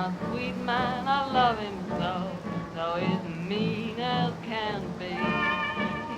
my sweet man, I love him so, so he's mean as can be.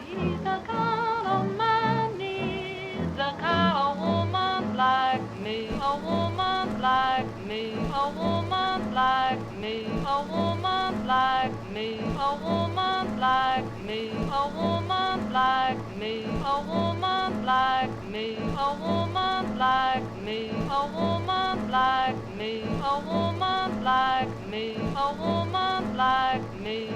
He's the kind of man needs, the kind of woman like me, a woman like me, a woman like me, a woman like me, a woman like me, a woman like me, a woman like me, a woman like me, a woman like me, a woman like me, a woman like me.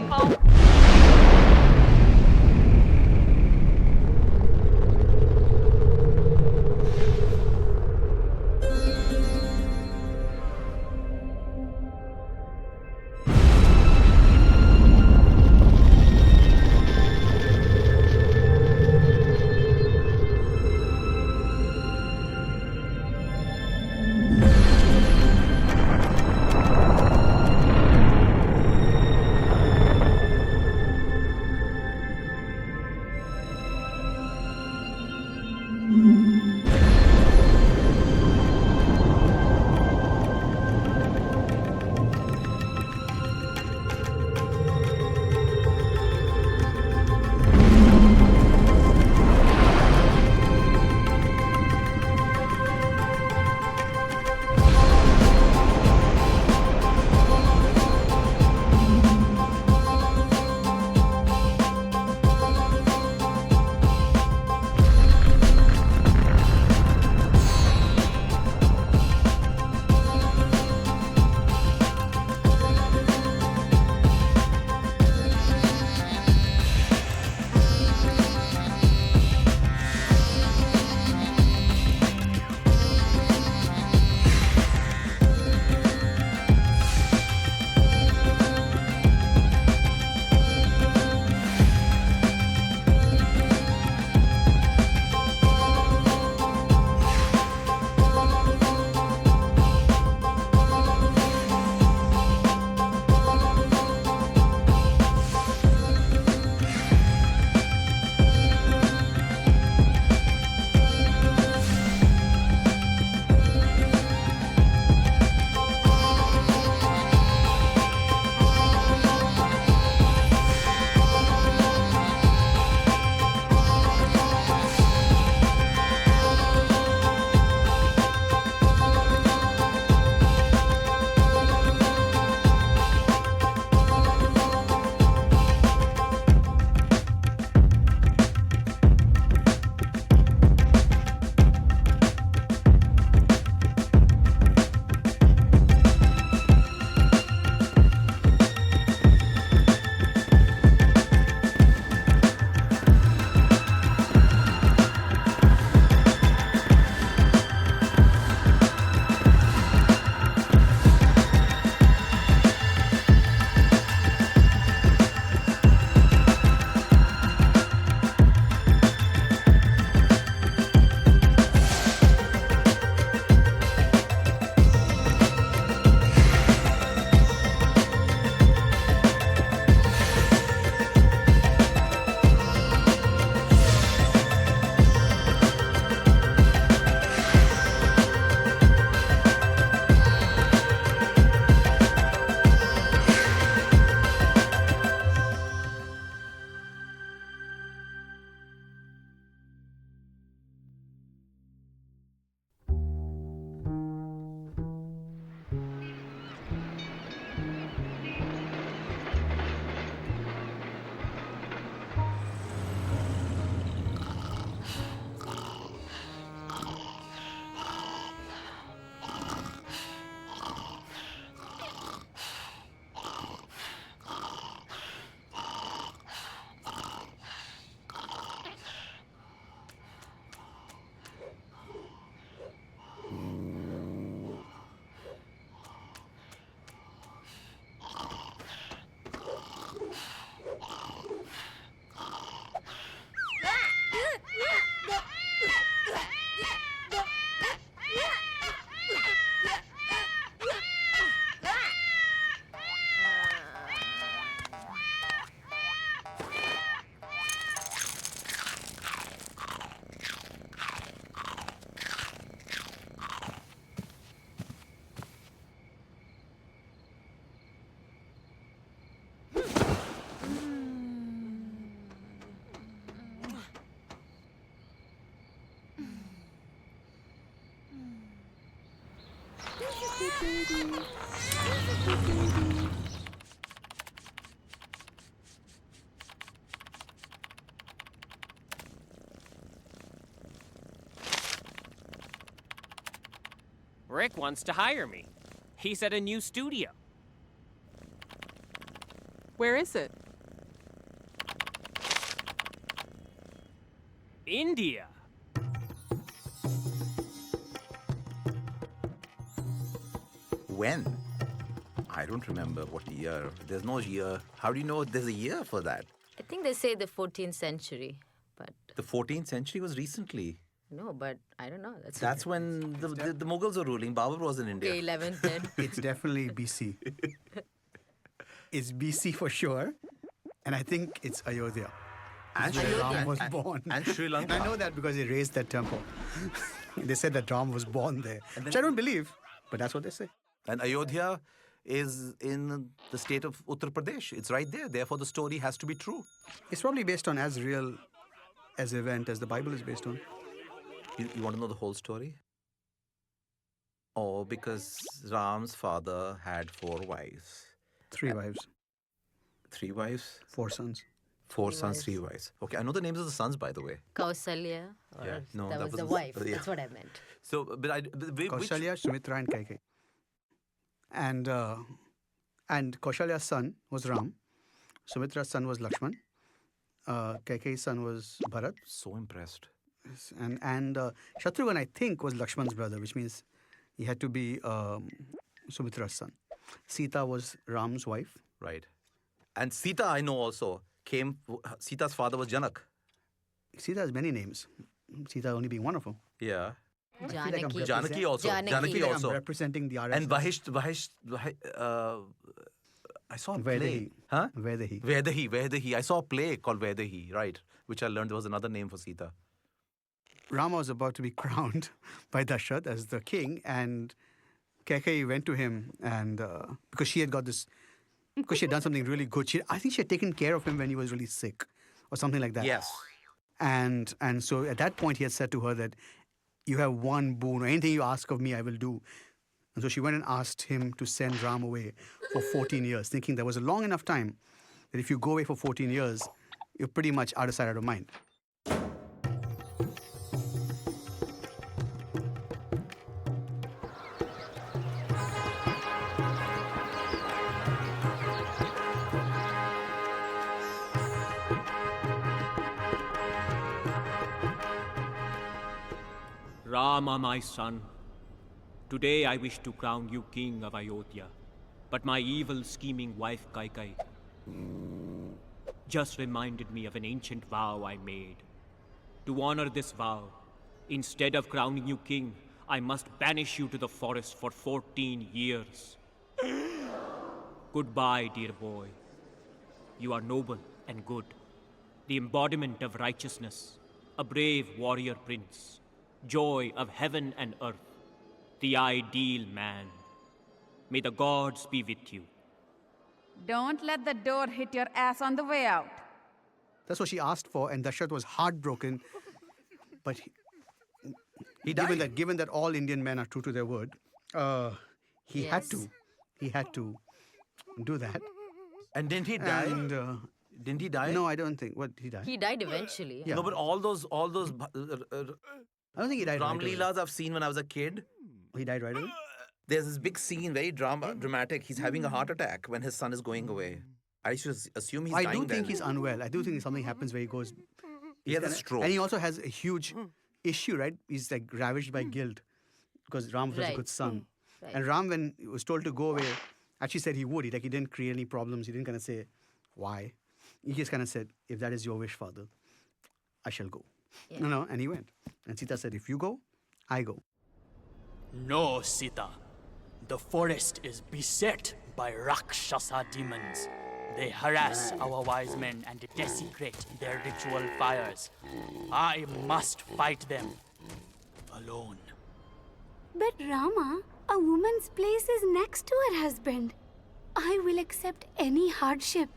Rick wants to hire me. He's at a new studio. Where is it? India. When? I don't remember what year. There's no year. How do you know there's a year for that? I think they say the 14th century, but The 14th century was recently. no, but I don't know. That's when the Mughals were ruling. Babur was in India. okay, 11th then. It's definitely BC. It's BC for sure. And I think it's Ayodhya. And Where Sri- Ram and- was and- born. and Sri Lanka. I know that because they raised that temple. They said that Ram was born there, which I don't believe, but that's what they say. And Ayodhya is in the state of Uttar Pradesh. It's right there. Therefore, the story has to be true. It's probably based on as real as event as the Bible is based on. You want to know the whole story? Oh, because Ram's father had 4 wives. 3 wives, 3 wives? 4 sons. 4 sons, 3 wives. Okay, I know the names of the sons, by the way. Kausalya. Or Yeah, no, that that was the was- wife. yeah. That's what I meant. So, but which, Kaushalya, Sumitra, and Kaikeyi. And Kaushalya's son was Ram. Sumitra's son was Lakshman. Kaikeyi's son was Bharat. so impressed. And Shatrughan, I think, was Lakshman's brother, which means he had to be Sumitra's son. Sita was Ram's wife. Right. And Sita, I know also, Sita's father was Janak. Sita has many names. Sita only being one of them. Yeah. Janaki. Janaki also. Janaki. Janaki I'm also. representing the RSS. And Vahish, I saw a play. Vaidehi. Huh? Vaidehi. Vaidehi. I saw a play called Vaidehi, right? Which I learned was another name for Sita. Rama was about to be crowned by Dashrath as the king, and Kaikeyi went to him, and because she had got this, because she had done something really good. I think she had taken care of him when he was really sick, or something like that. Yes. And so at that point he had said to her that you have one boon, or anything you ask of me, I will do. And so she went and asked him to send Ram away for 14 years, thinking there was a long enough time that if you go away for 14 years, you're pretty much out of sight, out of mind. Rama, my son, today I wish to crown you king of Ayodhya, but my evil scheming wife Kaikeyi just reminded me of an ancient vow I made. To honor this vow, instead of crowning you king, I must banish you to the forest for 14 years. Goodbye, dear boy. You are noble and good, the embodiment of righteousness, a brave warrior prince, joy of heaven and earth, the ideal man. May the gods be with you. Don't let the door hit your ass on the way out. That's what she asked for, and Dashrath was heartbroken. But He died. given that all Indian men are true to their word, he had to do that. And didn't he die? And Didn't he die? no, I don't think. What, he died? He died eventually. Yeah. No, but all those I don't think he died. Ram right away. Leelas I've seen when I was a kid. He died right away. There's this big scene, very dramatic. He's having a heart attack when his son is going away. I should assume he's I dying do think then. he's unwell. I do think something happens where he goes. He has a and- stroke. And he also has a huge issue, right? He's like ravaged by guilt because Ram was such a Right. good son. Right. And Ram, when he was told to go away, actually said he would. He didn't create any problems. He didn't kind of say why. He just kind of said, if that is your wish, father, I shall go. Yeah. And he went. And Sita said, if you go, I go. No, Sita. The forest is beset by Rakshasa demons. They harass our wise men and desecrate their ritual fires. I must fight them alone. But Rama, a woman's place is next to her husband. I will accept any hardship.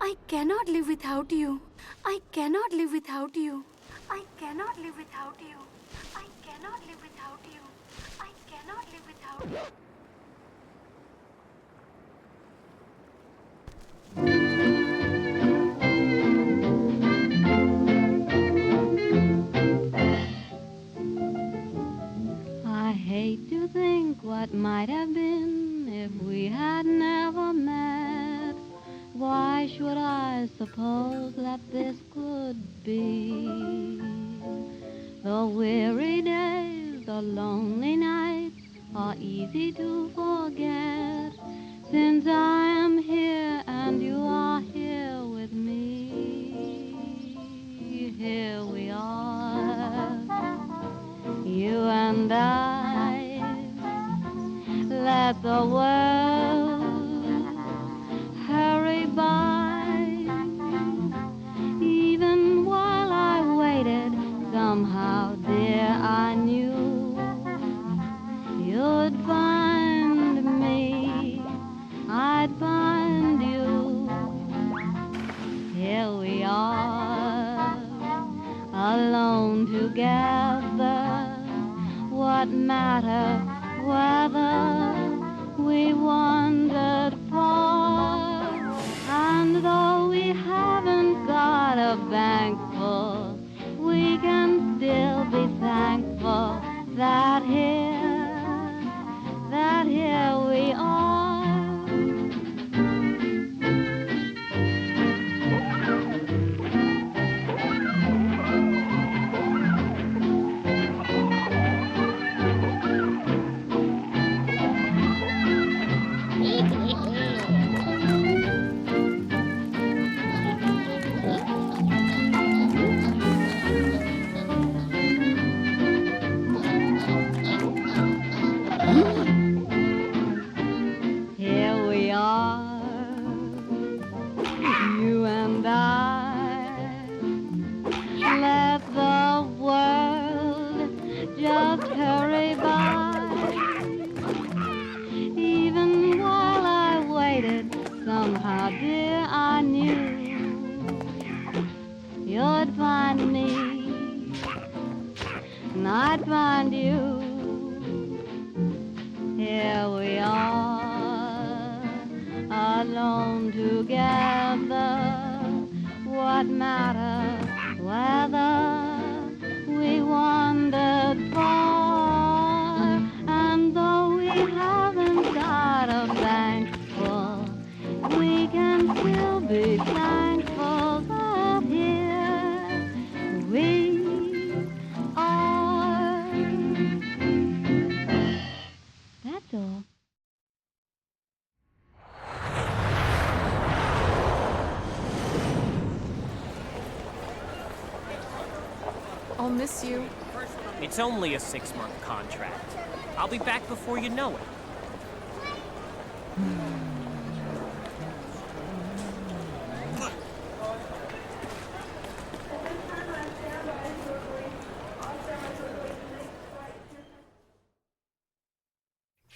I cannot live without you. I cannot live without you. I cannot live without you. I cannot live without you. I cannot live without I hate to think what might have been if we had never met. Why should I suppose that this could be? The weary days, the lonely nights are easy to forget, since I am here and you are here with me. Here we are, you and I. Let the world hurry by. Even while I waited, somehow, dear, I knew you'd find me, I'd find you. Here we are, alone together. What matter whether we wandered far? And though we haven't got a bank full, we can still be thankful that here we are. Here we are, you and I. Let the world just hurry by. Even while I waited, somehow, dear, I knew you'd find me, and I'd find you. Here we are, alone together. What matter whether we wandered far? And though we haven't got a bank full, we can still be thankful that here we are. That's all. I'll miss you. It's only a 6-month contract. I'll be back before you know it.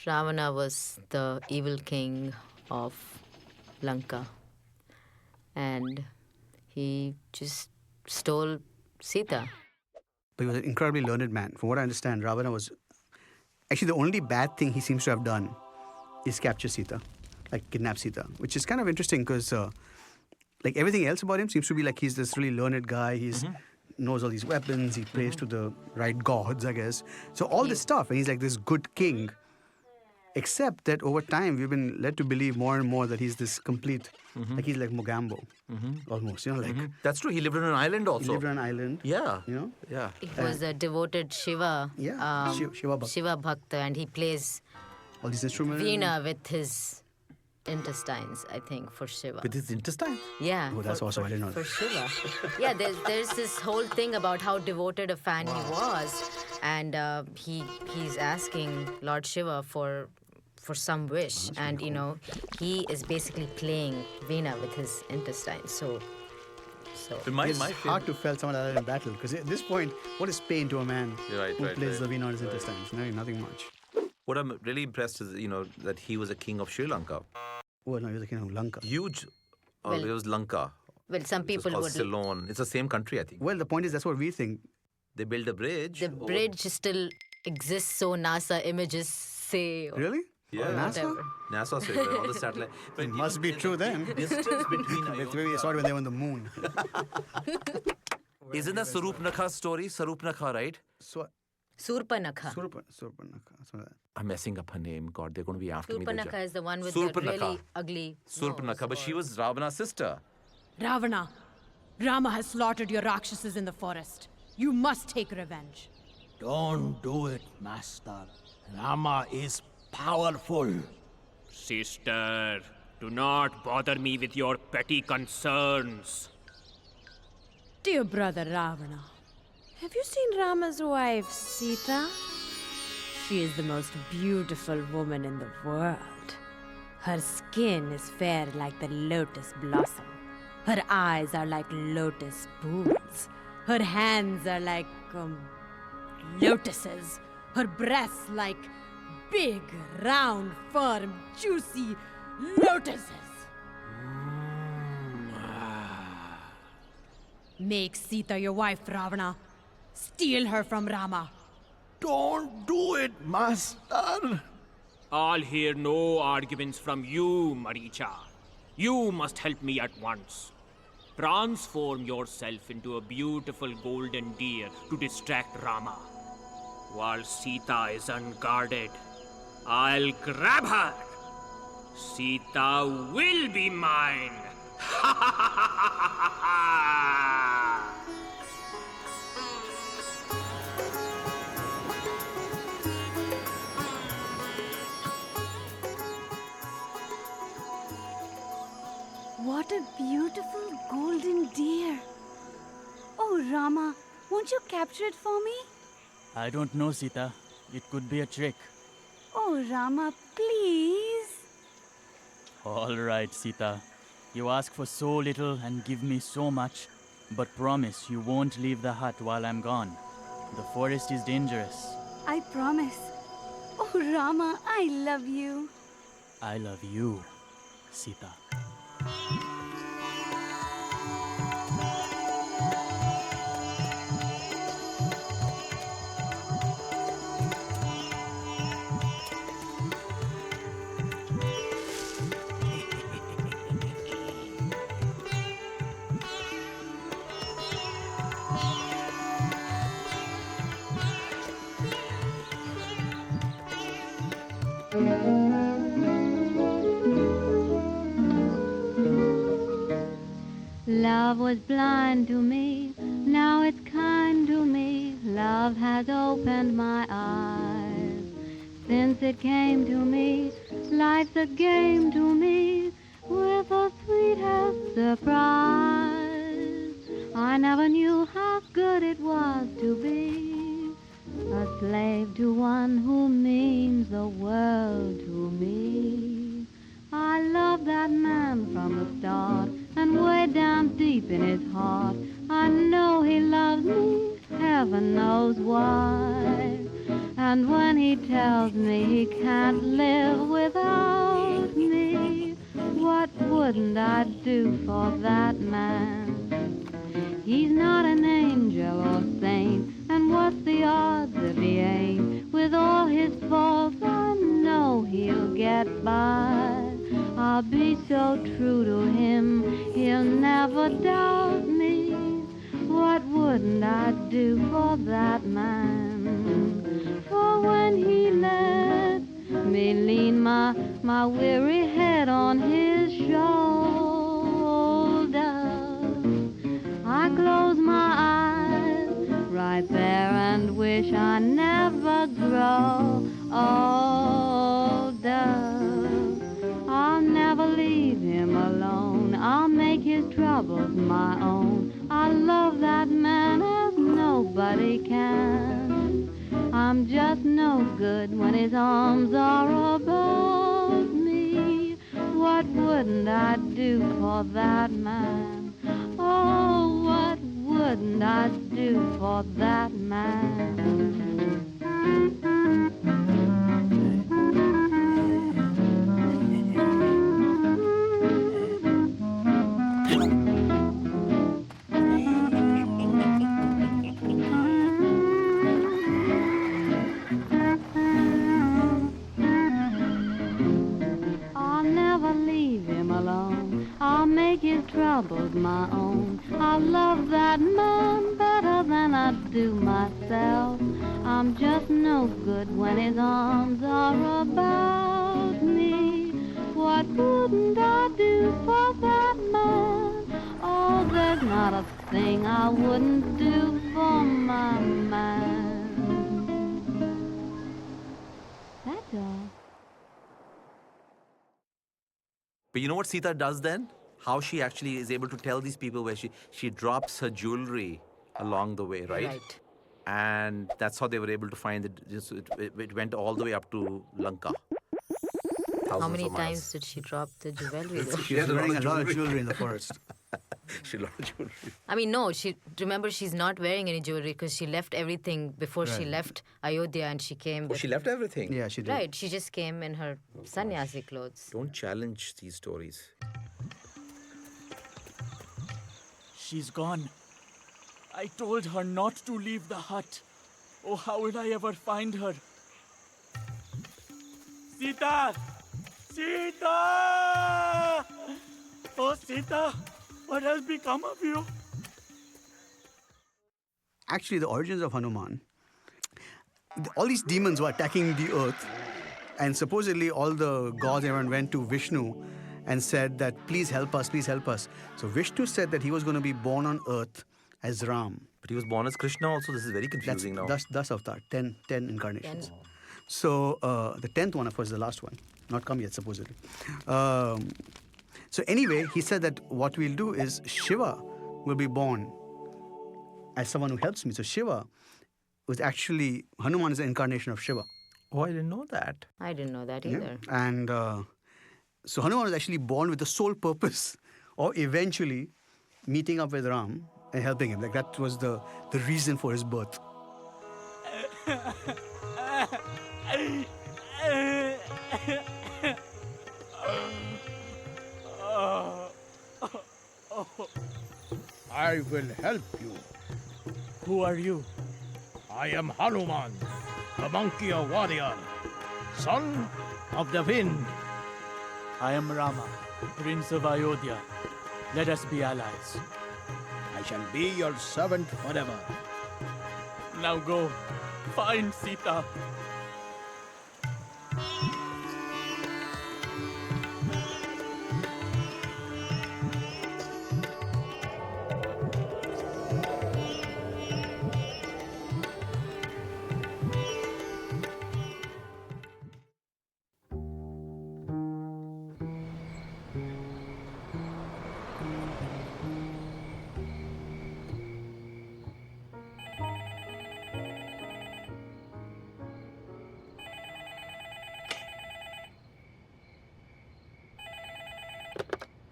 Ravana was the evil king of Lanka, and he just stole Sita. But he was an incredibly learned man. From what I understand, Ravana was... Actually, the only bad thing he seems to have done is capture Sita, like kidnap Sita, which is kind of interesting because like everything else about him seems to be like he's this really learned guy. He's knows all these weapons. He prays to the right gods, I guess. So all this stuff, and he's like this good king. Except that over time, we've been led to believe more and more that he's this complete, like he's like Mogambo, almost, you know, like... That's true. He lived on an island also. He lived on an island. Yeah. You know? Yeah. He was a devoted Shiva, Shiva Bhakta. Shiva Bhakta, and he plays All these instruments. veena with his intestines, I think, for Shiva. With his intestine? Yeah. Oh, that's awesome. I didn't know For that. Shiva. Yeah, there's this whole thing about how devoted a fan he was, and he's asking Lord Shiva for some wish, and you know he is basically playing veena with his intestines. So It's hard to fell someone like that in battle because at this point, what is pain to a man who plays the veena on his intestines? No, nothing much. What I'm really impressed is, that he was a king of Sri Lanka. Oh no, he was a king of Lanka. Huge. Well, it was Lanka. Well, some people it was would. called Ceylon. It's the same country, I think. Well, the point is that's what we think. They built a bridge. The bridge still exists, so NASA images say. Or, Really? Yeah. NASA? whatever. NASA says that, all the satellite. But It must be true then. Distance between Maybe they saw it when they were on the moon. Isn't that Sarupnakha's story? Sarupnakha, right? Surpanakha. Surpanakha. I'm messing up her name. God, they're going to be after me. Surpanakha is the one with the Surpanakha. really ugly Surpanakha, nose, but she was Ravana's sister. Ravana, Rama has slaughtered your Rakshasas in the forest. You must take revenge. Don't do it, master. Rama is powerful. Sister, do not bother me with your petty concerns. Dear brother Ravana, have you seen Rama's wife, Sita? She is the most beautiful woman in the world. Her skin is fair like the lotus blossom. Her eyes are like lotus pools. Her hands are like, lotuses. Her breasts like big, round, firm, juicy lotuses. Make Sita your wife, Ravana. Steal her from Rama. Don't do it, master. I'll hear no arguments from you, Maricha. You must help me at once. Transform yourself into a beautiful golden deer to distract Rama. While Sita is unguarded, I'll grab her. Sita will be mine. What a beautiful golden deer. Oh, Rama, won't you capture it for me? I don't know, Sita. It could be a trick. Oh, Rama, please. All right, Sita. You ask for so little and give me so much, but promise you won't leave the hut while I'm gone. The forest is dangerous. I promise. Oh, Rama, I love you. I love you, Sita. Love was blind to me, now it's kind to me. Love has opened my eyes. Since it came to me, life's a game to me, with the sweetest surprise. I never knew how good it was to be a slave to one who means the world to me. I love that man from the start, and way down deep in his heart, I know he loves me, heaven knows why. And when he tells me he can't live without me, what wouldn't I do for that man? He's not an angel or saint, and what's the odds if he ain't? With all his faults, I know he'll get by. I'll be so true to him, he'll never doubt me. What wouldn't I do for that man? For when he let me lean my weary head on his shoulder, I close my eyes right there and wish I never grow older. I'll never leave him alone, I'll make his troubles my own. I love that man as nobody can. I'm just no good when his arms are above me. What wouldn't I do for that man? Oh, what wouldn't I do for that man? troubles my own. I love that man better than I do myself. I'm just no good when his arms are about me. What wouldn't I do for that man? Oh, there's not a thing I wouldn't do for my man. That's all. But you know what Sita does then? How she actually is able to tell these people where she drops her jewelry along the way, right? Right. And that's how they were able to find it went all the way up to Lanka. How many times did she drop the jewelry though? She was wearing a lot of jewelry in the forest. She had a lot of jewelry. I mean, no, remember she's not wearing any jewelry because she left everything before she left Ayodhya and she came. Oh, she left everything? Yeah, she did. Right, she just came in her sannyasi clothes. Don't challenge these stories. She's gone. I told her not to leave the hut. Oh, how will I ever find her? Sita! Sita! Oh, Sita! What has become of you? Actually, the origins of Hanuman, all these demons were attacking the earth, and supposedly all the gods, everyone went to Vishnu and said that, please help us, please help us. So Vishnu said that he was going to be born on earth as Ram. But he was born as Krishna also. This is very confusing now. That's avatar, 10 incarnations. So the 10th one, of course, is the last one. Not come yet, supposedly. So anyway, he said that what we'll do is Shiva will be born as someone who helps me. So Shiva was actually, Hanuman is an incarnation of Shiva. Oh, I didn't know that. I didn't know that either. Yeah. And so Hanuman was actually born with the sole purpose of eventually meeting up with Ram and helping him. Like that was the reason for his birth. I will help you. Who are you? I am Hanuman, the monkey warrior, son of the wind. I am Rama, Prince of Ayodhya. Let us be allies. I shall be your servant forever. Now go, find Sita.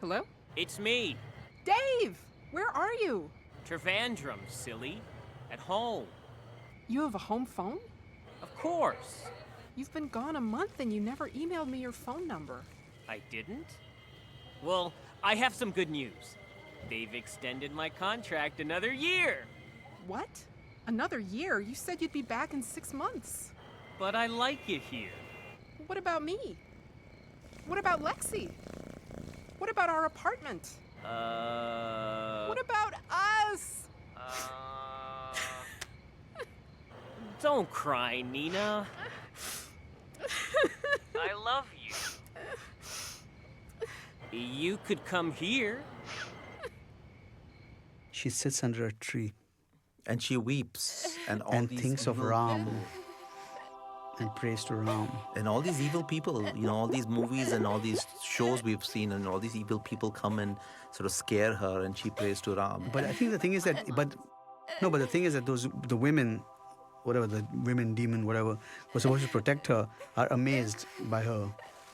Hello? It's me, Dave! Where are you? Trivandrum, silly. At home. You have a home phone? Of course. You've been gone a month and you never emailed me your phone number. I didn't? Well, I have some good news. They've extended my contract another year. What? Another year? You said you'd be back in 6 months. But I like it here. What about me? What about Lexi? What about our apartment? What about us? Don't cry, Nina. I love you. You could come here. She sits under a tree And she weeps. And all and these thinks of evil Ram people. and prays to Ram. And all these evil people, all these movies and all these shows we've seen, and all these evil people come and sort of scare her, and she prays to Ram. But I think the thing is that, the thing is that the women, whatever, the women, demon, whatever, were supposed to protect her, are amazed by her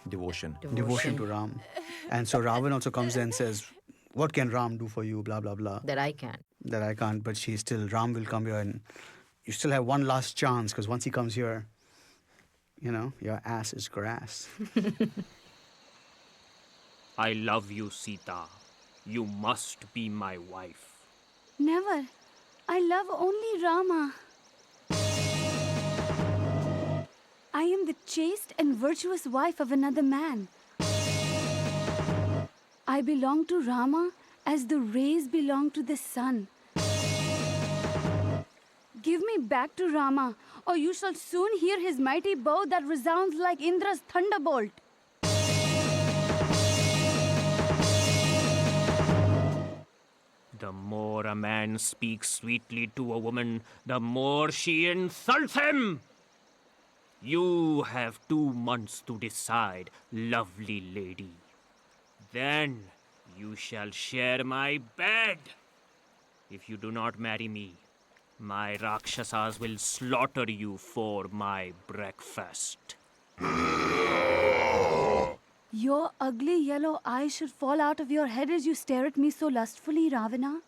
Devotion to Ram. And so Ravan also comes there and says, what can Ram do for you, blah, blah, blah. That I can't. That I can't, but Ram will come here and you still have one last chance, because once he comes here, your ass is grass. I love you, Sita. You must be my wife. Never. I love only Rama. I am the chaste and virtuous wife of another man. I belong to Rama as the rays belong to the sun. Give me back to Rama, or you shall soon hear his mighty bow that resounds like Indra's thunderbolt. The more a man speaks sweetly to a woman, the more she insults him. You have 2 months to decide, lovely lady. Then you shall share my bed. If you do not marry me, my Rakshasas will slaughter you for my breakfast. Your ugly yellow eyes should fall out of your head as you stare at me so lustfully, Ravana.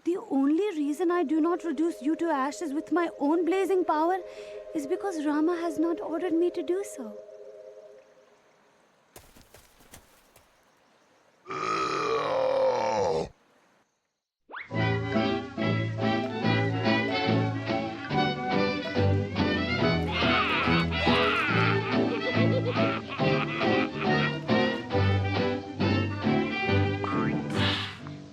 The only reason I do not reduce you to ashes with my own blazing power is because Rama has not ordered me to do so.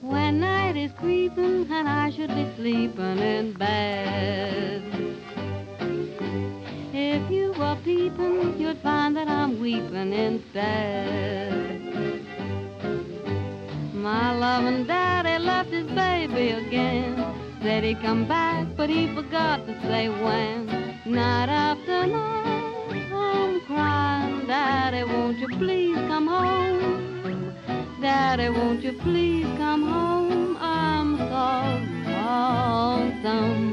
When night is creeping and I should be sleeping in bed, if you were peeping, you'd find that I'm weeping instead. My loving daddy left his baby again. Said he'd come back, but he forgot to say when. Night after night, I'm crying, Daddy, won't you please come home? Daddy, won't you please come home? I'm so lonesome.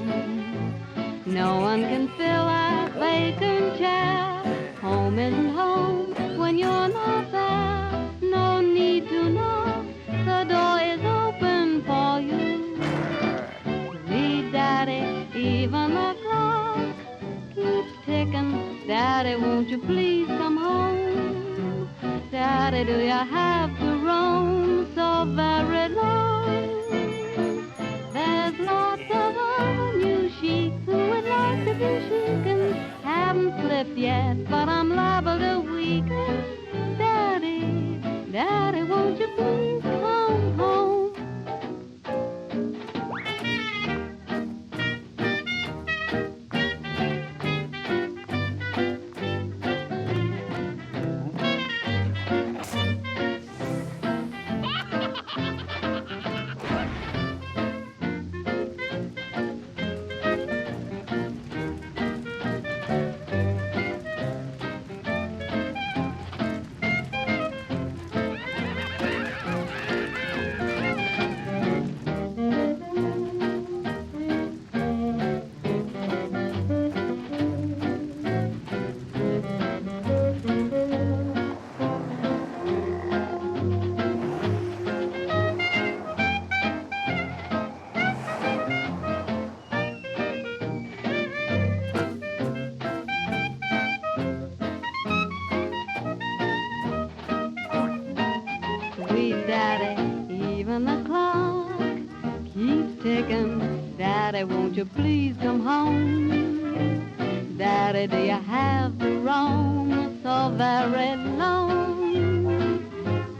No one can fill that vacant chair. Home isn't home when you're not there. No need to knock, the door is open for you. Read, Daddy, even the clock keeps ticking. Daddy, won't you please come home? Daddy, do you have to roam so very long? There's lots of other new sheep who would like to be shaken. Haven't slipped yet, but I'm liable to weaken. Daddy, Daddy, won't you please come home? Daddy, won't you please come home? Daddy, do you have to roam so very long?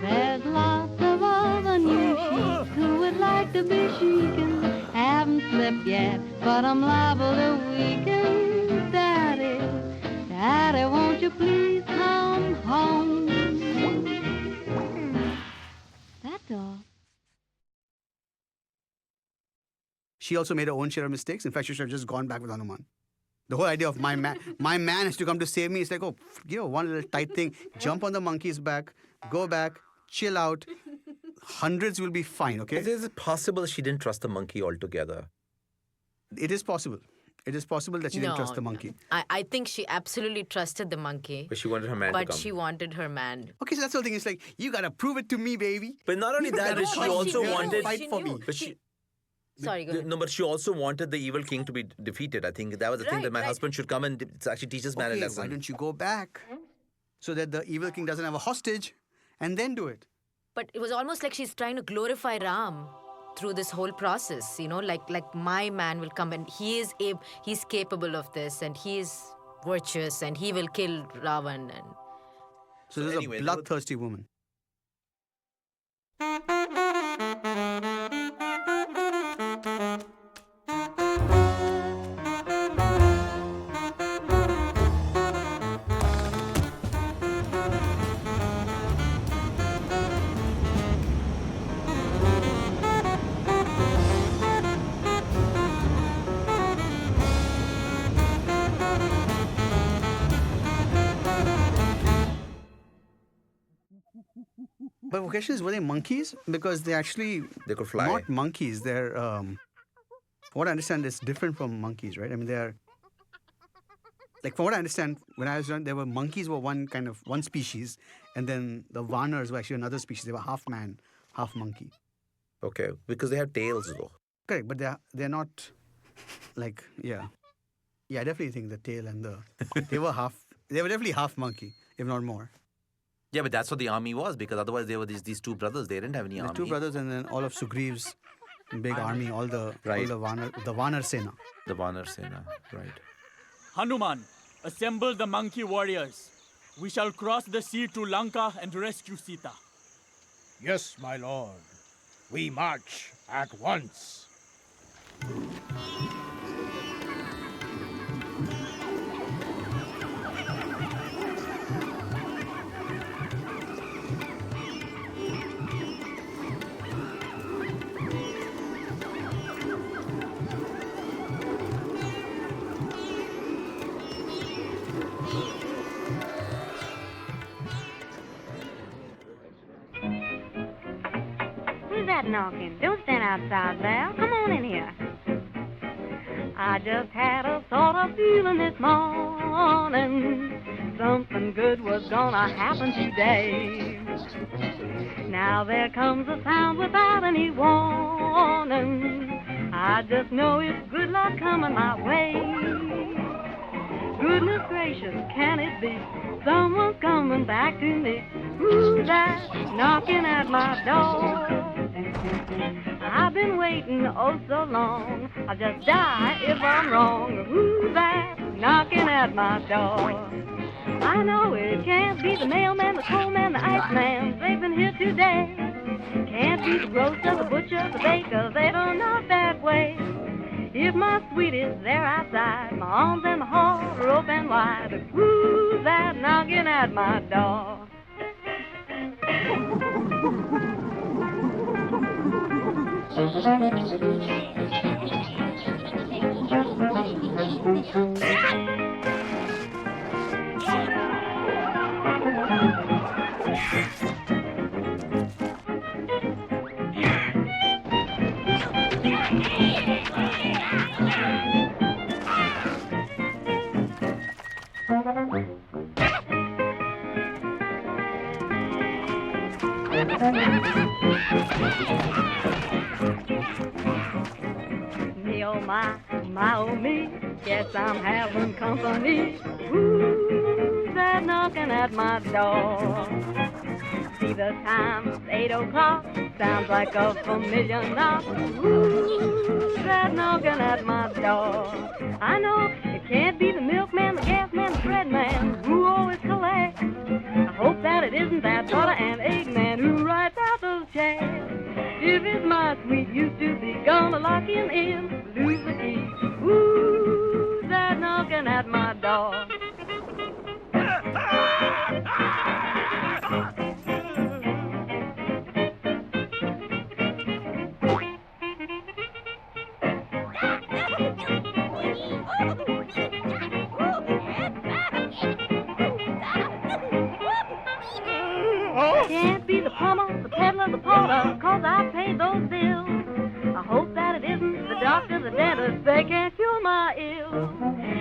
There's lots of other new sheep who would like to be shaken. Haven't slipped yet, but I'm liable to weaken. Daddy, Daddy, won't you please come home? That's all. She also made her own share of mistakes. In fact, she should have just gone back with Hanuman. The whole idea of my man has to come to save me. It's like, oh, one little tight thing. Jump on the monkey's back, go back, chill out. Hundreds will be fine, okay? Is it possible she didn't trust the monkey altogether? It is possible. It is possible that she didn't trust the monkey. I think she absolutely trusted the monkey. But she wanted her man to come. But she wanted her man. Okay, so that's the whole thing. It's like, you got to prove it to me, baby. But not only that, but she also wanted... Fight for me. But she... Sorry, go ahead. No, but she also wanted the evil king to be defeated. I think that was the thing, that my husband should come and actually teach this man a lesson. Why don't you go back so that the evil king doesn't have a hostage and then do it? But it was almost like she's trying to glorify Ram through this whole process, like my man will come and he's capable of this and he is virtuous and he will kill Ravan. And so this is a bloodthirsty woman. But the question is, were they monkeys? Because they actually They could fly. not monkeys. They're from what I understand, it's different from monkeys, right? I mean, they're like from what I understand, when I was young, there were monkeys were one species, and then the Vanars were actually another species. They were half man, half monkey. Okay, because they have tails though. Correct, but they're not like yeah. I definitely think the tail and they were definitely half monkey, if not more. Yeah, but that's what the army was, because otherwise they were these two brothers. They didn't have any The army. two brothers and then all of Sugriev's big army, all the Vanar Sena. The Vanar Sena, right. Hanuman, assemble the monkey warriors. We shall cross the sea to Lanka and rescue Sita. Yes, my lord. We march at once. Who's that knocking? Don't stand outside there. Come on in here. I just had a sort of feeling this morning something good was gonna happen today. Now there comes a sound without any warning. I just know it's good luck coming my way. Goodness gracious, can it be? Someone's coming back to me. Who's that knocking at my door? I've been waiting oh so long. I'll just die if I'm wrong. Who's that knocking at my door? I know it can't be the mailman, the coalman, the iceman. They've been here today. Can't be the grocer, the butcher, the baker. They don't knock that way. If my sweet is there outside, my arms and my heart are open wide. Who's that knocking at my door? Me oh my oh me, guess I'm having company. Who's that knocking at my door? See the time, it's 8 o'clock, sounds like a familiar knock. Who's that knocking at my door? I know it can't be the milkman, the gas man, the bread man, who always collects. I hope that it isn't that butter and egg man who writes out those checks. If it's my sweet used to be, gonna lock him in, lose the key. Who's that knocking at my door? Can't be the plumber, the peddler, the porter, 'cause I paid those bills. I hope that it isn't the doctor, the dentist, they can't cure my ill.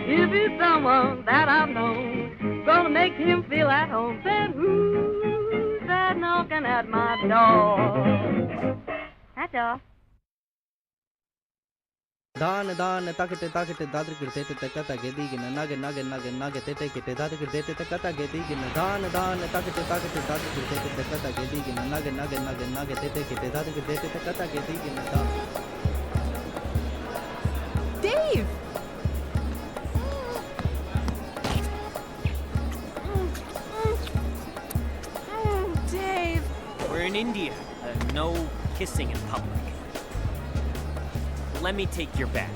If it's someone that I've known, gonna make him feel at home, then who's that knocking at my door? That's all. दान दान ताकते ताकते दादर गिरते ते कता गेदी गिन नागे नागे नागे नागे ते किते दादर गिरते ते कता गेदी गिन दान दान ताकते ताकते दादर गिरते ते कता गेदी गिन नागे नागे नागे नागे ते किते दादर गिरते ते कता गेदी गिन दान Dave! Dave! We're in India. No kissing in public. Let me take your bag.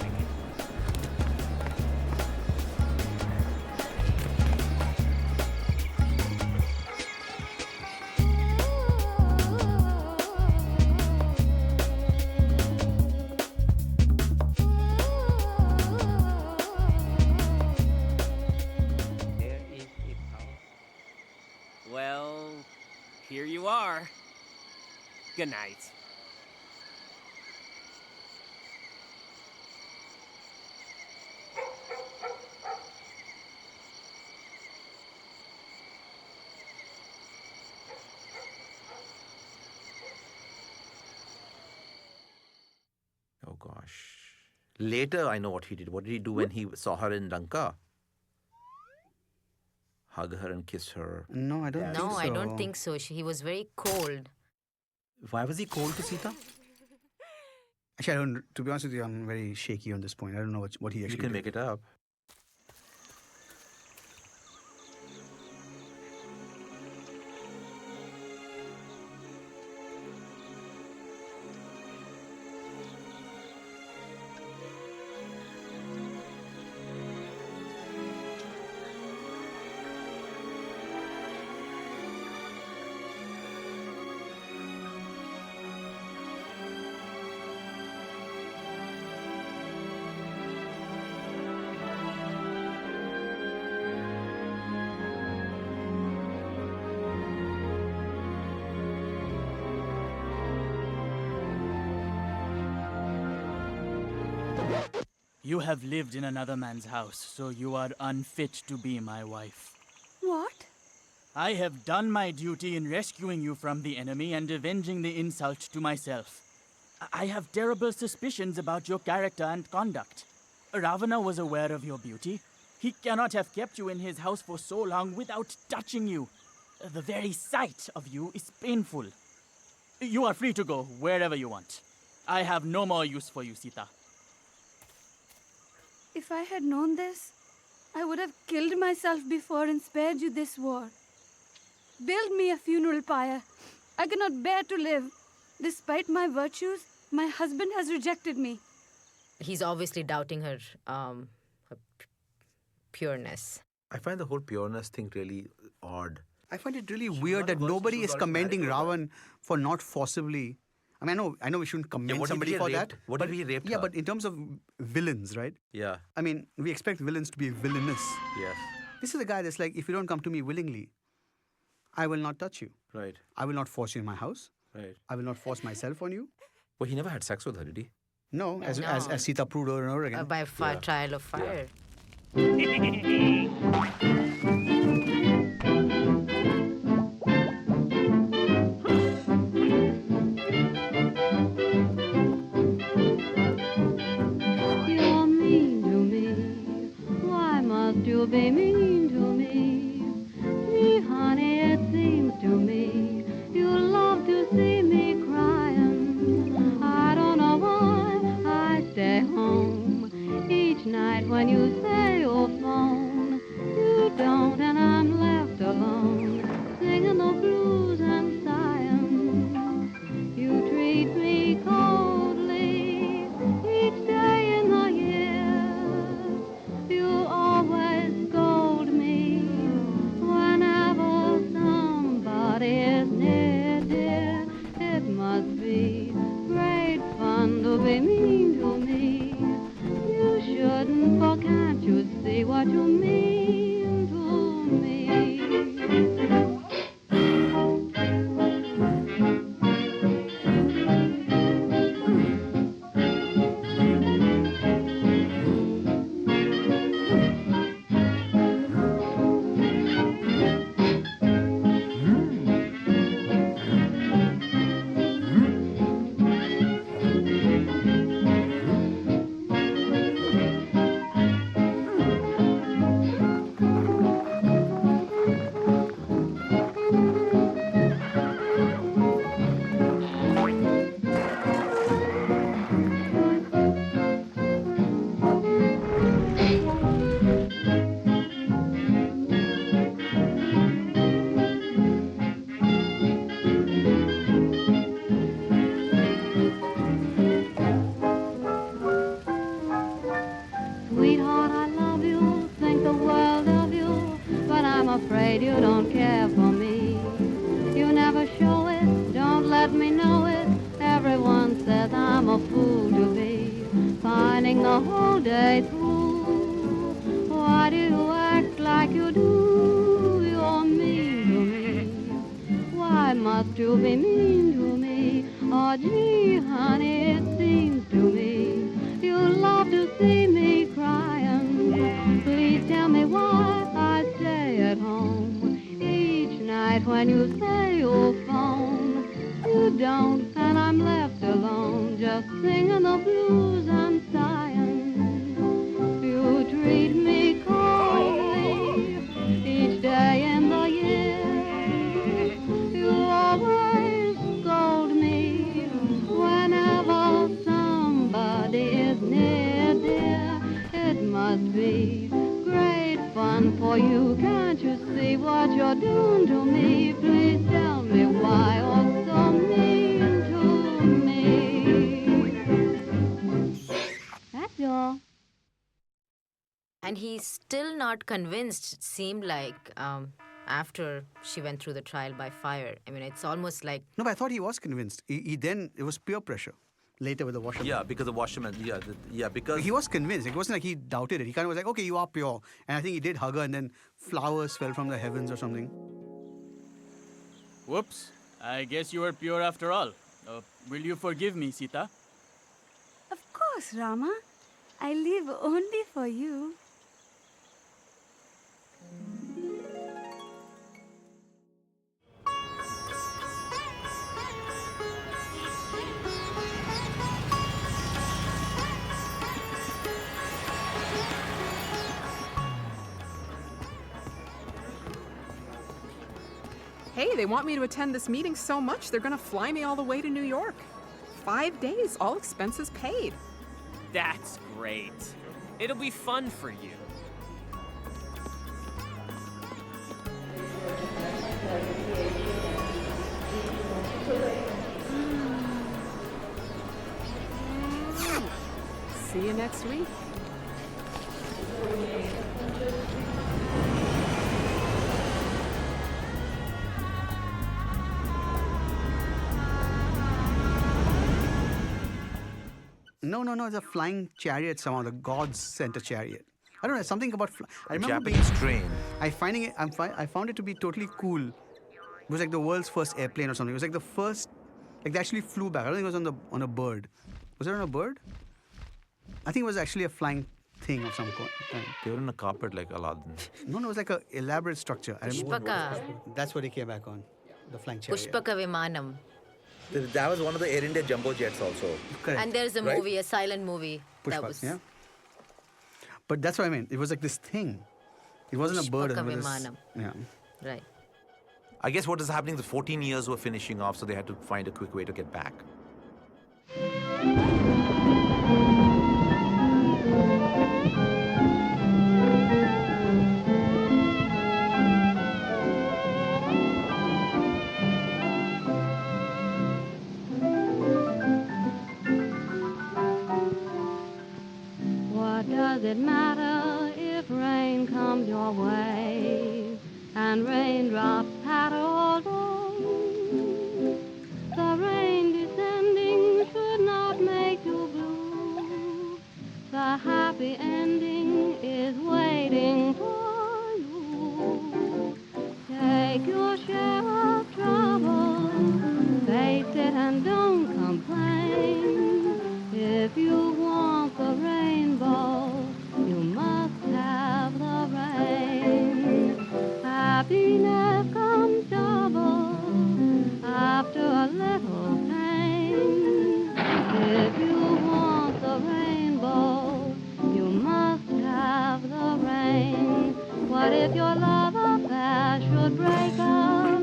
here you are. Good night. Oh gosh. Later, I know what he did. What did he do when he saw her in Lanka? Hug her and kiss her. No, I don't think so. No, I don't think so. He was very cold. Why was he cold to Sita? Actually, I don't. To be honest with you, I'm very shaky on this point. I don't know what he actually. You can did. make it up. You have lived in another man's house, so you are unfit to be my wife. What? I have done my duty in rescuing you from the enemy and avenging the insult to myself. I have terrible suspicions about your character and conduct. Ravana was aware of your beauty. He cannot have kept you in his house for so long without touching you. The very sight of you is painful. You are free to go wherever you want. I have no more use for you, Sita. If I had known this, I would have killed myself before and spared you this war. Build me a funeral pyre. I cannot bear to live. Despite my virtues, my husband has rejected me. He's obviously doubting her, pureness. I find the whole pureness thing really odd. I find it really weird that nobody is commending Ravan for not forcibly. I mean, I know we shouldn't commend somebody for that. What if he raped Yeah, her? but in terms of villains, right? Yeah. I mean, we expect villains to be villainous. Yes. This is a guy that's like, if you don't come to me willingly, I will not touch you. Right. I will not force you in my house. Right. I will not force myself on you. Well, he never had sex with her, did he? No, as Sita proved over and over again. By trial of fire. You're mean to me. Why must you be mean to me? Me, honey, it seems to me you love to see me crying. I don't know why I stay home each night when you say you'll phone. You must you be mean to me? Oh, gee, honey, it seems to me you love to see me crying. Please tell me why I stay at home each night when you say you'll phone. You don't, and I'm left alone, just singing the blues and sighing. You treat me coldly each day in the year. You always scold me whenever somebody is near, dear. It must be great fun for you. Can't you see what you're doing to me? Please tell me why you're so mean to me. That's all. And he's still not convinced, it seemed like, after she went through the trial by fire. I mean, it's almost like... No, but I thought he was convinced. He then, it was peer pressure later with the washerman. Yeah, because the washerman, because... He was convinced. It wasn't like he doubted it. He kind of was like, okay, you are pure. And I think he did hug her and then flowers fell from the heavens or something. Whoops. I guess you were pure after all. Will you forgive me, Sita? Of course, Rama. I live only for you. Hey, they want me to attend this meeting so much, they're gonna fly me all the way to New York. 5 days, all expenses paid. That's great. It'll be fun for you. See you next week. No, it's a flying chariot somehow. The gods sent a chariot. I don't know, something about... I remember Japanese train. I found it to be totally cool. It was like the world's first airplane or something. It was like the first... Like they actually flew back. I don't think it was on a bird. Was it on a bird? I think it was actually a flying thing of some kind. They were in a carpet like Aladdin. No, it was like an elaborate structure. Pushpaka. That's what he came back on. The flying chariot. Pushpaka Vimanam. That was one of the Air India jumbo jets also. Correct. And there's a movie, a silent movie. That was... Yeah. But that's what I mean. It was like this thing. It wasn't a bird. Pushpaka Vimanam. Yeah. Right. I guess what is happening, the 14 years were finishing off, so they had to find a quick way to get back. What does it matter if rain comes your way and raindrops patter all day? The rain descending should not make you blue. The happy ending is waiting for you. Take your share of trouble, face it and don't complain. If you want the rainbow, you must have the rain. Happiness comes double after a little pain. If you want the rainbow, you must have the rain. What if your love affair should break up,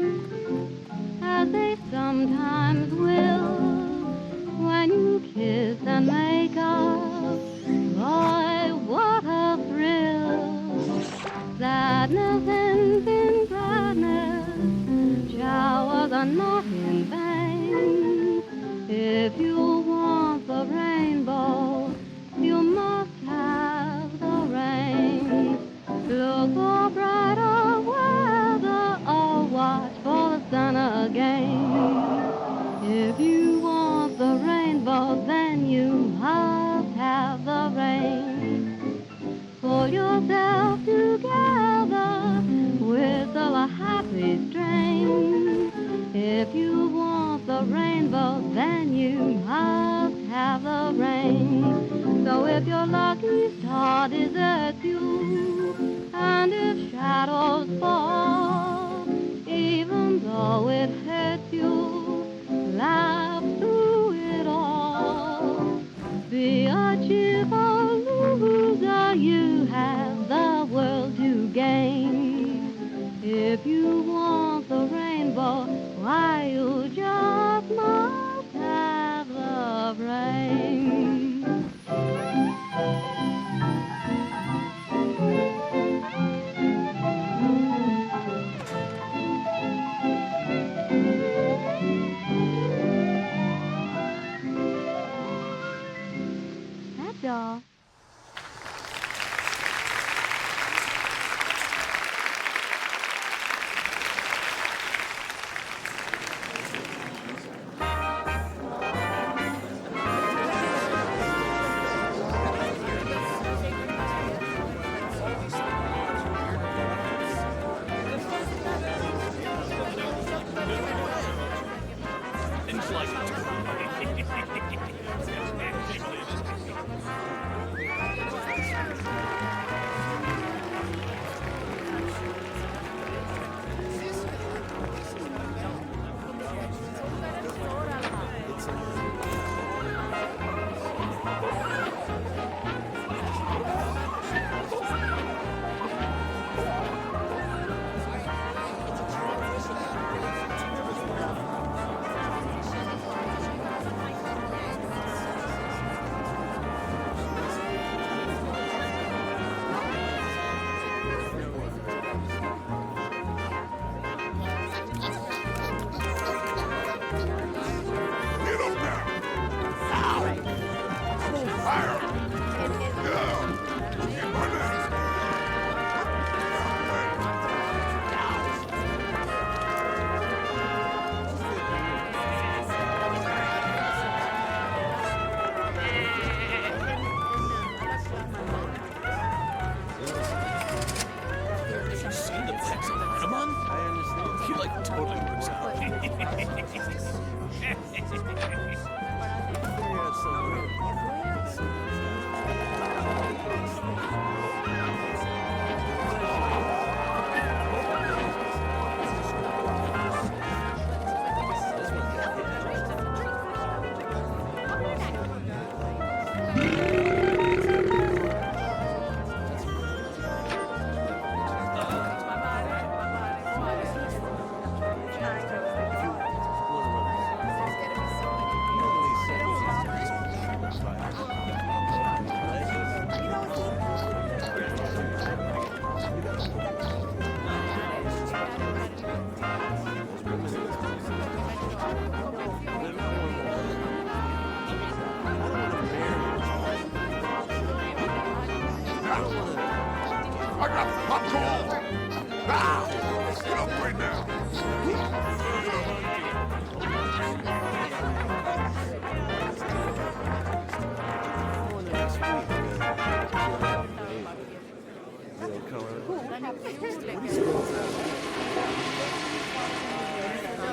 as they sometimes will, when you kiss and make up? Boy, what a thrill! Sadness ends in gladness, showers are not in vain. If you want the rainbow, you must have the rain. Look for brighter weather or watch for the sun again. If you want the rainbow, then you must have the rain. Pull yourself together, whistle a happy strain. If rainbow, then you must have the rain. So if your lucky star deserts you, and if shadows fall, even though it hurts you, laugh through it all. Be a cheerful loser, you have the world to gain. If you want the rainbow, why you just must have the rain. That's all.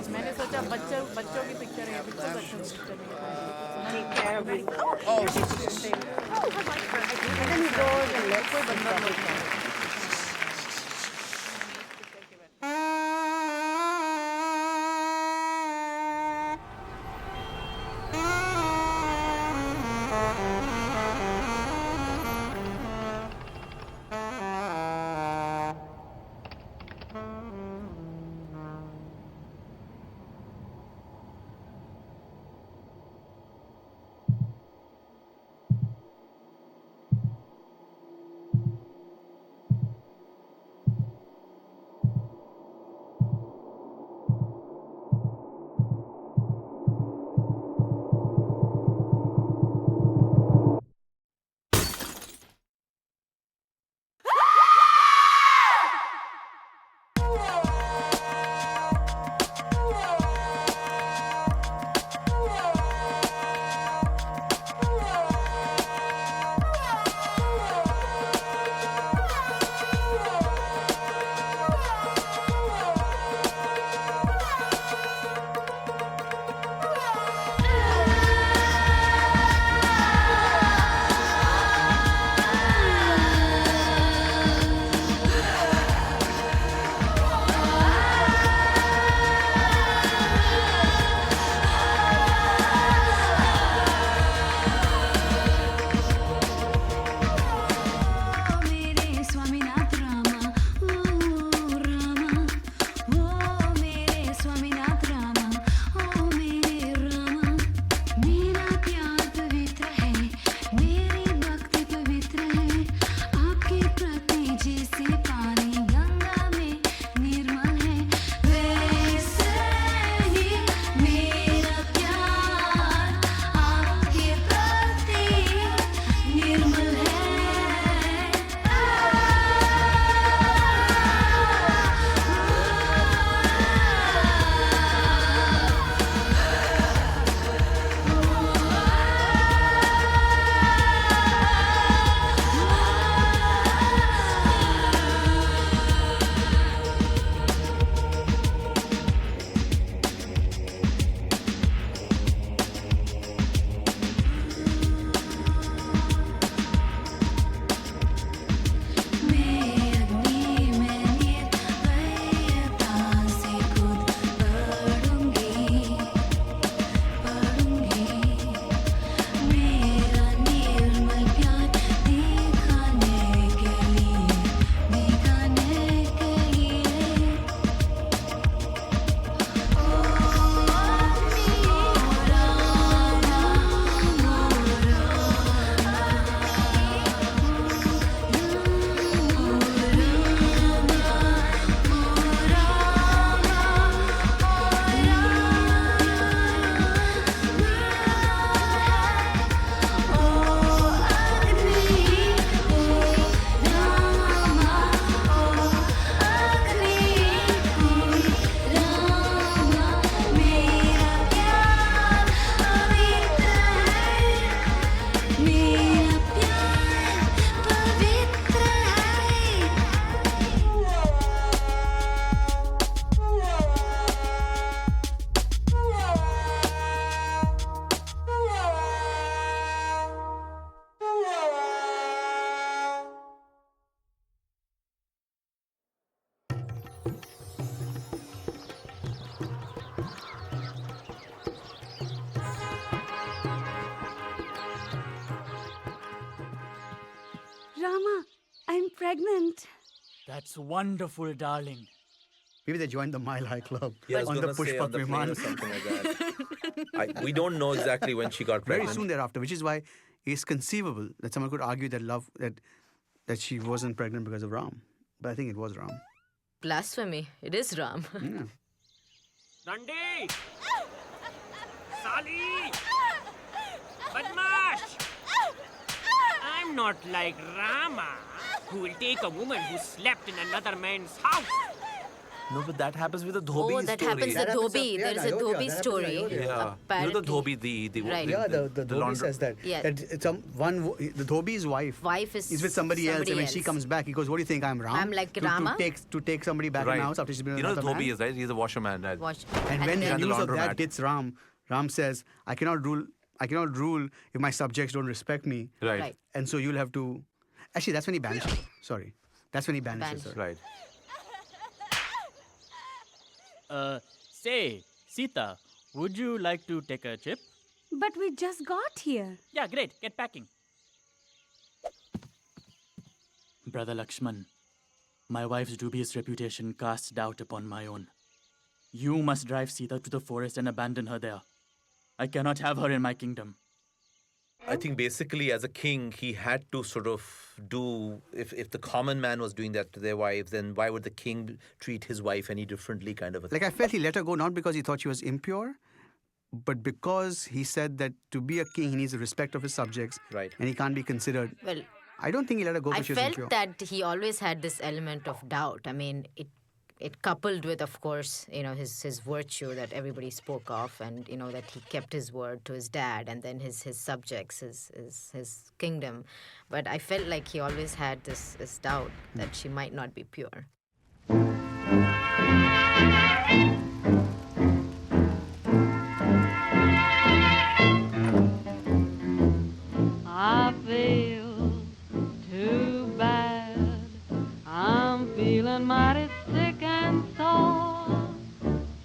मैंने सोचा बच्चों बच्चों की picture है बिल्कुल बच्चों की picture कोई बंदा बोलता है Rama, I'm pregnant. That's wonderful, darling. Maybe they joined the Mile High Club Yeah, I was on the gonna say on Pushpak the plane or Viman. something like that. We don't know exactly when she got Very pregnant. soon thereafter, which is why it's conceivable that someone could argue that she wasn't pregnant because of Ram. But I think it was Ram. Blasphemy. It is Ram. Yeah. Nandi! Sali! Badmash! I'm not like Rama, who will take a woman who slept in another man's house. No, but that happens with the Dhobi Oh, that story. happens the Dhobi. There is a Dhobi story. Yeah. You know Apparently. the Dhobi, the Right. Yeah, the Dhobi says that. Yeah. That the Dhobi's wife is with somebody else, and when else. she comes back, he goes, "What do you think? I'm Ram? I'm like Rama?" To take somebody back in the house after she's been with You know the another Dhobi man. is, right? He's a washerman, right? And when the And the news of that laundromat. hits Ram, Ram says, I cannot rule if my subjects don't respect me. Right. And so you'll have to... Actually, that's when he banishes her. Sorry. That's when he banishes her. Right. Say, Sita, would you like to take a trip? But we just got here. Yeah, great. Get packing. Brother Lakshman, my wife's dubious reputation casts doubt upon my own. You must drive Sita to the forest and abandon her there. I cannot have her in my kingdom. I think basically as a king, he had to sort of do, if the common man was doing that to their wives, then why would the king treat his wife any differently kind of a thing? Like, I felt he let her go not because he thought she was impure, but because he said that to be a king, he needs the respect of his subjects. Right. And he can't be considered... Well, I don't think he let her go I because she was impure. felt that he always had this element of doubt. I mean, it coupled with, of course, his virtue that everybody spoke of, and that he kept his word to his dad, and then his subjects, his kingdom. But I felt like he always had this doubt that she might not be pure. I feel too bad. I'm feeling mighty sick and sore,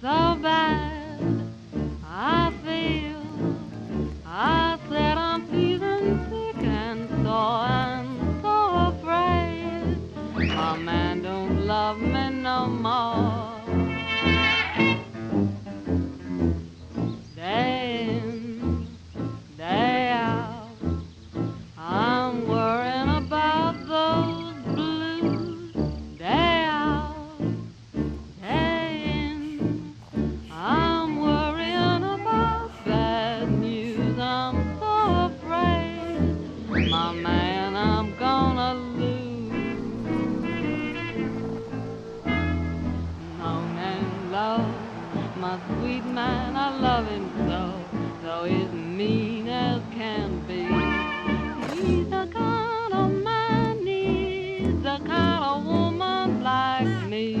so bad. I said I'm feeling sick and sore and so afraid my man don't love me no more. Day in, day out, I'm worrying about those blues. Day out, day in, I'm worrying about bad news. I'm so afraid, my man, I'm gonna lose. Moan and love, my sweet man, I love him so he's mean as can be. He's the kind of man needs the kind of woman like me.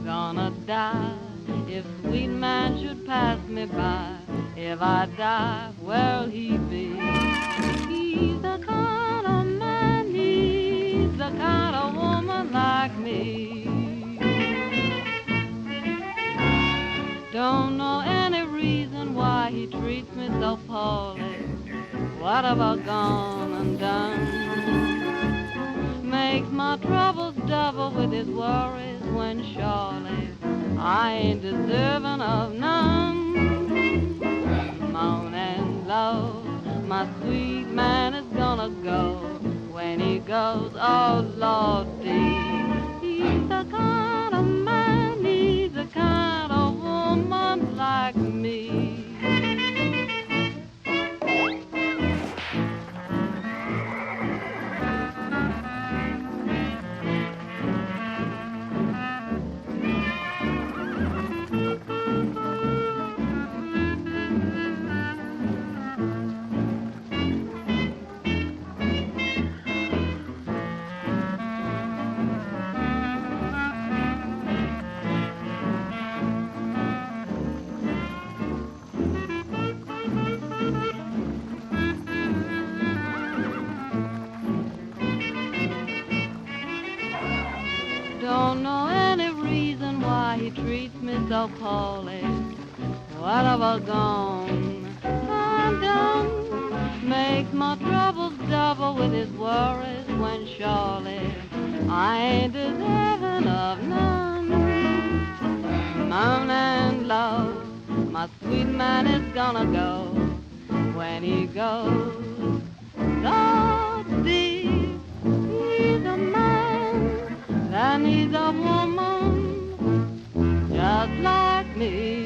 Gonna die if sweet man should pass me by. If I die, where'll he be? He's the kind of man needs the kind of woman like me. Don't know any reason why he treats me so poorly. What have I gone and done? Makes my troubles double with his worries when surely I ain't deserving of none. Moan and love, my sweet man is gonna go. When he goes, oh Lordy, he's the kind of man, he's the kind of woman like me. Don't know any reason why he treats me so poorly. What have I gone and done? makes my troubles double with his worries when surely I ain't deserving of none. Moan and love, my sweet man is gonna go. When he goes, Godspeed, he's a man that needs a woman just like me.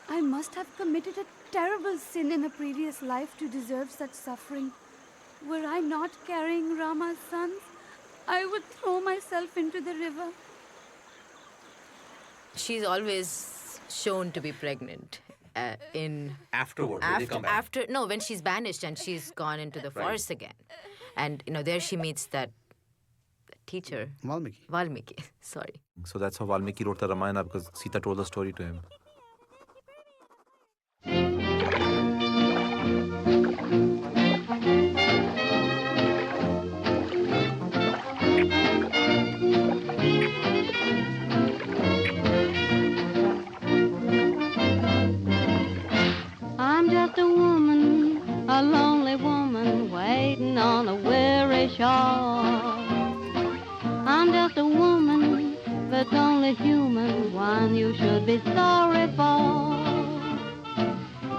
I must have committed a terrible sin in a previous life to deserve such suffering. Were I not carrying Rama's sons, I would throw myself into the river. She's always shown to be pregnant Afterward, when they come back. when she's banished and she's gone into the forest again. And, there she meets that teacher. Valmiki, sorry. So that's how Valmiki wrote the Ramayana, because Sita told the story to him. I'm just a woman, a lonely woman, waiting on a weary shore. I'm just a woman that's only human, one you should be sorry for.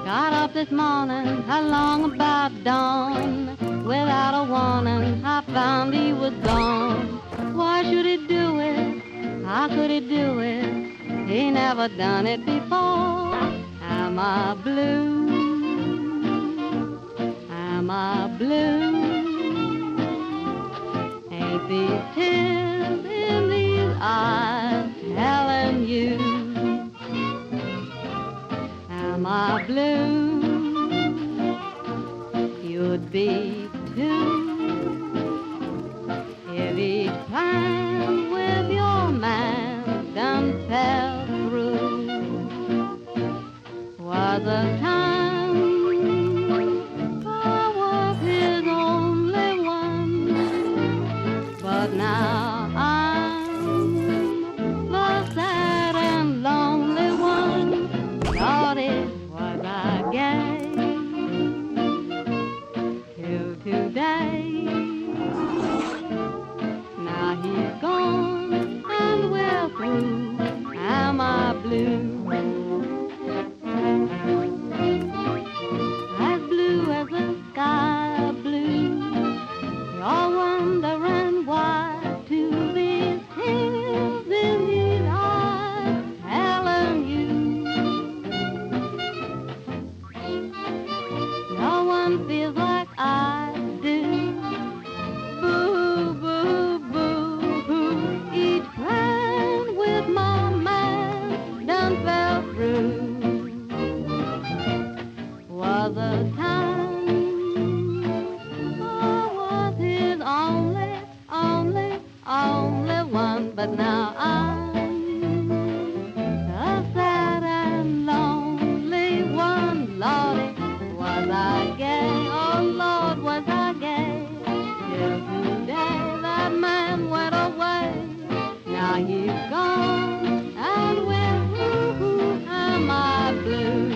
Got up this morning, along about dawn, without a warning, I found he was gone. Why should he do it? How could he do it? He never done it before. Am I blue? Am I blue? Ain't these tears in these eyes telling you? Am I blue? You'd be too if each time with your man done fell through. Was a time I was his only one, but now I'm the sad and lonely one. Thought it was I gay till today. Now he's gone and we're through. Am I blue? As blue as the sky blue. You're wondering why to these tears in his eyes telling you. No one feels like I do. Boo, boo, boo, boo. Each plan with my man done fell through. Was a time I was his only one, but now I'm a sad and lonely one. Lordy, was I gay? Oh Lord, was I gay? Till today that man went away. Now he's gone and we're through. Am I blue?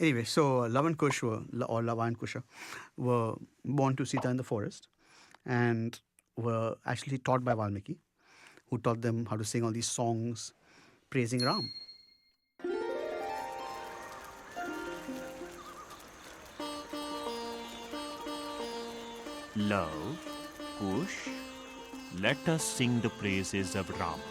Anyway, so Lava and Kusha were born to Sita in the forest. And were actually taught by Valmiki, who taught them how to sing all these songs praising Ram. Love, Kush, let us sing the praises of Rama.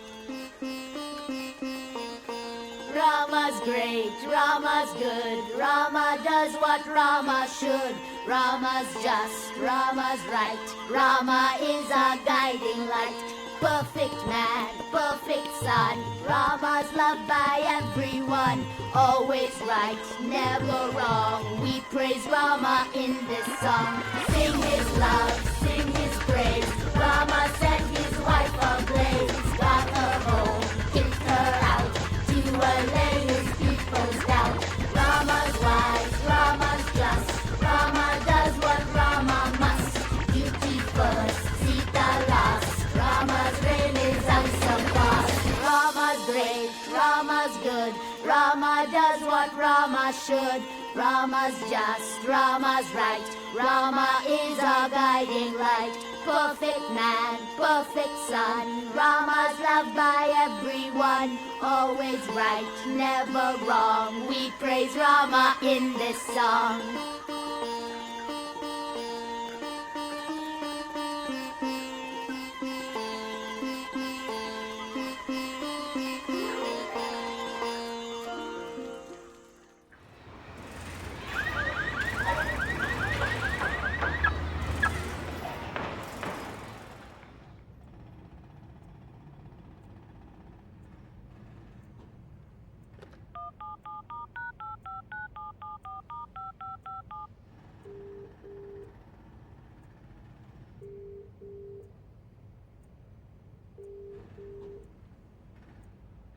Rama's great, Rama's good, Rama does what Rama should. Rama's just, Rama's right, Rama is our guiding light. Perfect man, perfect son, Rama's loved by everyone. Always right, never wrong, we praise Rama in this song. Sing his love, sing his praise, Rama set his wife ablaze. Got her home, kicked her out, to allay his people's doubt. Rama's wise, Rama's just, Rama does what Rama must. Duty first, Sita last, Rama's reign is unsurpassed. Rama's great, Rama's good, Rama does what Rama should. Rama's just, Rama's right, Rama is our guiding light. Perfect man, perfect son, Rama's loved by everyone. Always right, never wrong, we praise Rama in this song.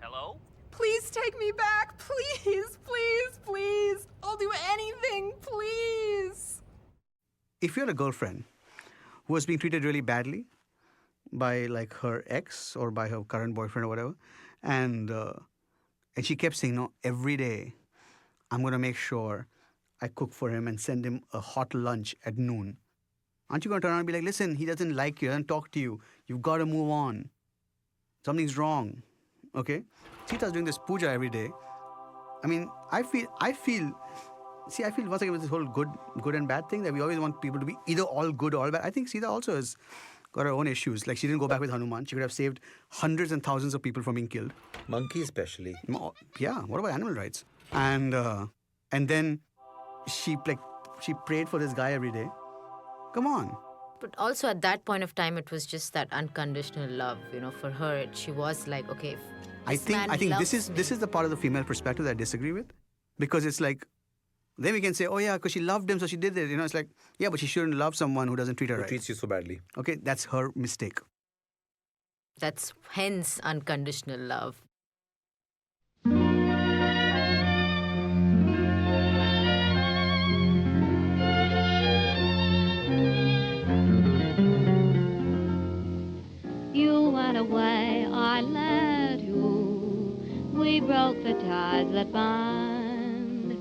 Hello? Please take me back. Please, please, please. I'll do anything, please. If you're a girlfriend who was being treated really badly by like her ex or by her current boyfriend or whatever, and she kept saying, no, every day I'm going to make sure I cook for him and send him a hot lunch at noon. Aren't you going to turn around and be like, listen, he doesn't like you, he doesn't talk to you. You've got to move on. Something's wrong. Okay? Sita's doing this puja every day. I mean, I feel once again with this whole good and bad thing that we always want people to be either all good or all bad. I think Sita also has got her own issues. Like she didn't go back with Hanuman. She could have saved hundreds and thousands of people from being killed. Monkeys especially. Yeah, what about animal rights? And then she prayed for this guy every day. Come on. But also at that point of time, it was just that unconditional love. You know, for her, she was like, okay. I think this is the part of the female perspective that I disagree with, because it's like, then we can say, oh yeah, because she loved him, so she did it. You know, it's like, yeah, but she shouldn't love someone who doesn't treat her right. Who treats you so badly. Okay, that's her mistake. That's hence unconditional love. You went away, I let you. We broke the ties that bind.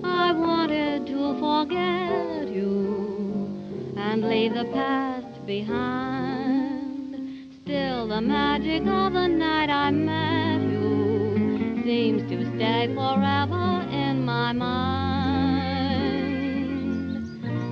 I wanted to forget you and leave the past behind. Still the magic of the night I met you seems to stay forever in my mind.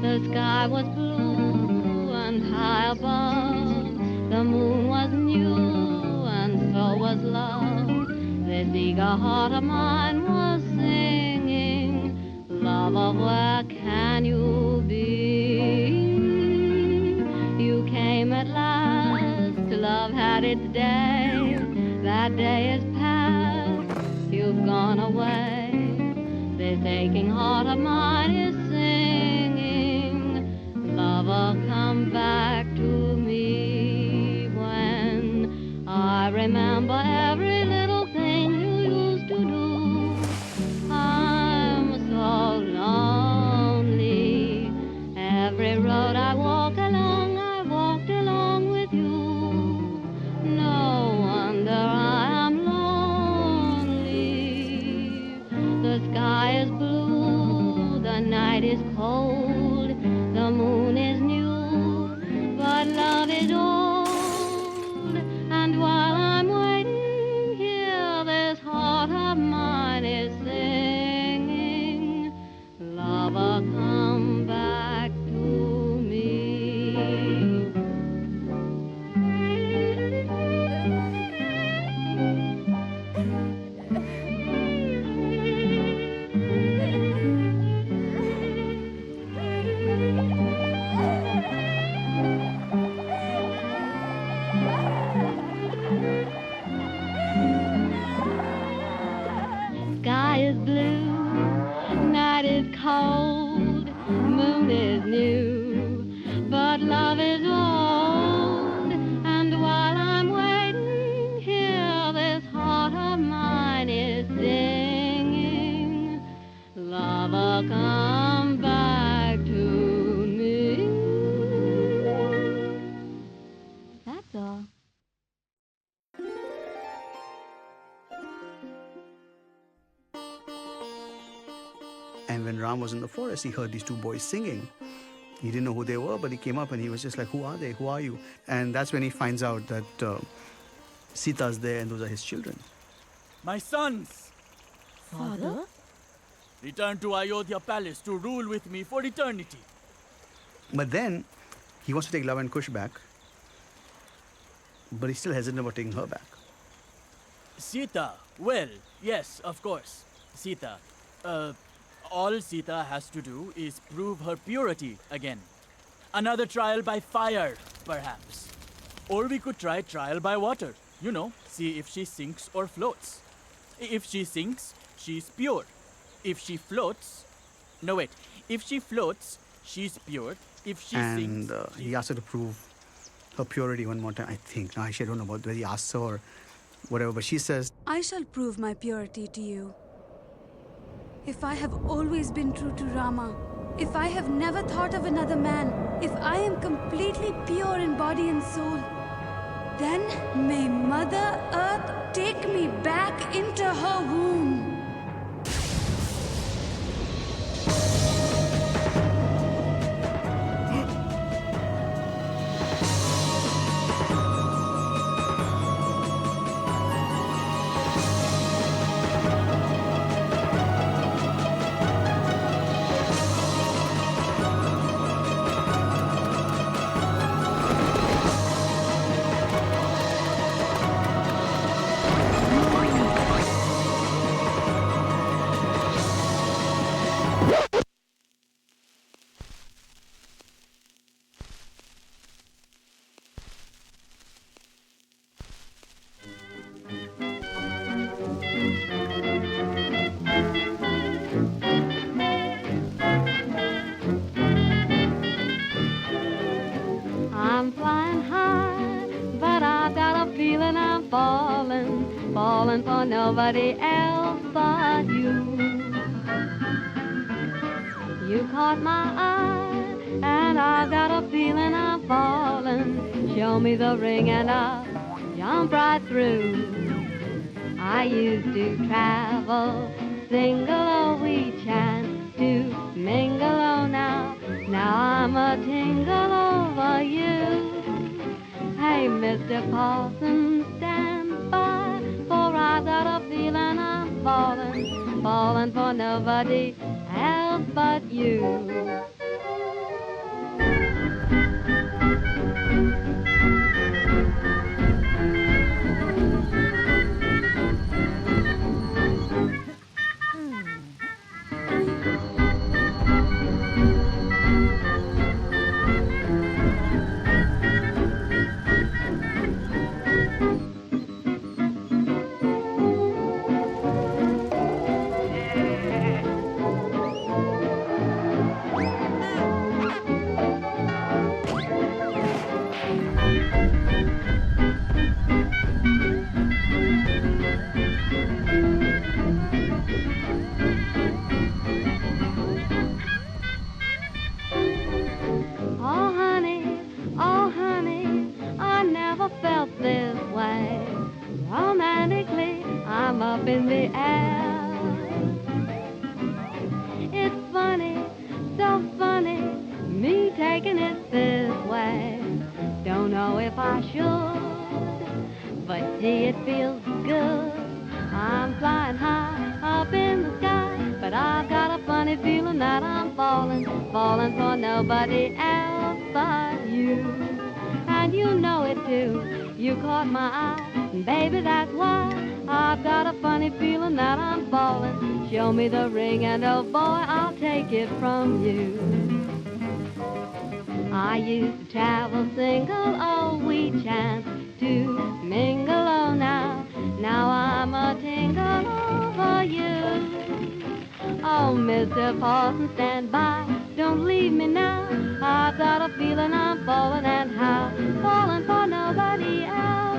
The sky was blue and high above. The moon was new and so was love. This eager heart of mine was singing, lover, where can you be? You came at last, love had its day. That day is past, you've gone away. This aching heart of mine is singing, lover, come back to me. I remember every little thing you used to do. I'm so lonely. Every road I walked along with you. No wonder I am lonely. The sky is blue, you'll come back to me. That's all. And when Ram was in the forest, he heard these two boys singing. He didn't know who they were, but he came up and he was just like, who are they? Who are you? And that's when he finds out that Sita's there and those are his children. My sons, Father? return to Ayodhya Palace to rule with me for eternity. But then he wants to take Lava and Kush back, but he's still hesitant about taking her back. Sita, well, yes, of course. Sita, all Sita has to do is prove her purity again. Another trial by fire, perhaps. Or we could try trial by water. You know, see if she sinks or floats. If she sinks, she's pure. If she floats... No, wait. If she floats, she's pure. If she sinks... And he asked her to prove her purity one more time, I think. Now, actually, I don't know about whether he asks her or whatever, but she says, I shall prove my purity to you. If I have always been true to Rama, if I have never thought of another man, if I am completely pure in body and soul, then may Mother Earth take me back into her womb. I'm flying high, but I've got a feeling I'm falling, falling for nobody else but you. You caught my eye, and I've got a feeling I'm falling. Show me the ring and I'll jump right through. I used to travel single, oh, we chance to mingle, oh, now I'm a tingle over you. Hey, Mr. Paulson, stand by, for I've got a feeling I'm falling, falling for nobody else but you. Oh honey, I never felt this way. Romantically, I'm up in the air. It's funny, so funny, me taking it this way. Don't know if I should, but gee, it feels good. I'm flying high up in the sky, but I've got a funny feeling that I'm falling, falling for nobody else but you. And you know it too, you caught my eye, and baby, that's why I've got a funny feeling that I'm falling. Show me the ring and oh boy, I'll take it from you. I used to travel single, oh, we chanced to mingle, oh, now I'm a tingle over you. Oh, Mr. Paulson, stand by, don't leave me now. I've got a feeling I'm falling, and how, falling for nobody else